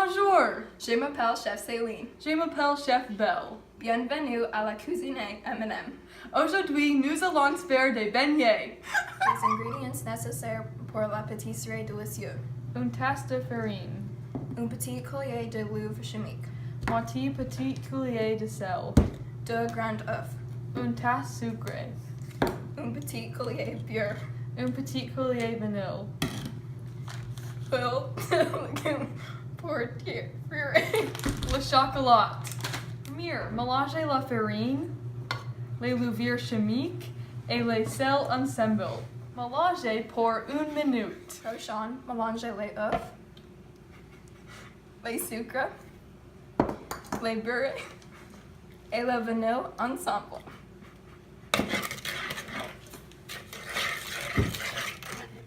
Bonjour. Je m'appelle Chef Céline. Je m'appelle Chef Belle. Bienvenue à la cuisine M&M. Aujourd'hui, nous allons faire des beignets. Les ingrédients nécessaires pour la pâtisserie délicieuse. Une tasse de farine. Un petit collier de levure chimique. Moitié petite cuillère de sel. 2 grands œufs. Une tasse sucrée. Un petit collier beurre. Une petite cuillère vanille. Huile de légumes pour tirer. Le chocolat. Mire, mélangez la farine, les levures chimiques et les sels ensemble. Mélangez pour 1 minute. Prochain, mélangez les œufs, les sucres, les beurres et la vanille ensemble.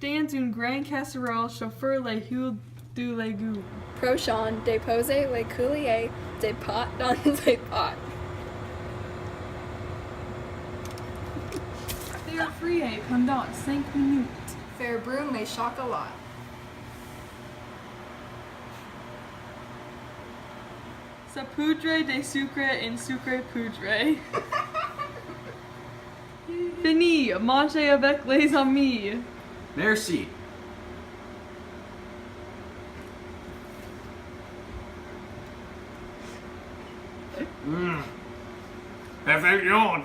Dans une grande casserole, chauffer les huiles de légumes. Prochain, déposez les cuillères de pâte dans les pots. Faire frire pendant 5 minutes. Faire brûler les chocolats. Saupoudrer des sucres en sucre poudré. Fini, mangez avec les amis. Merci. Perfection.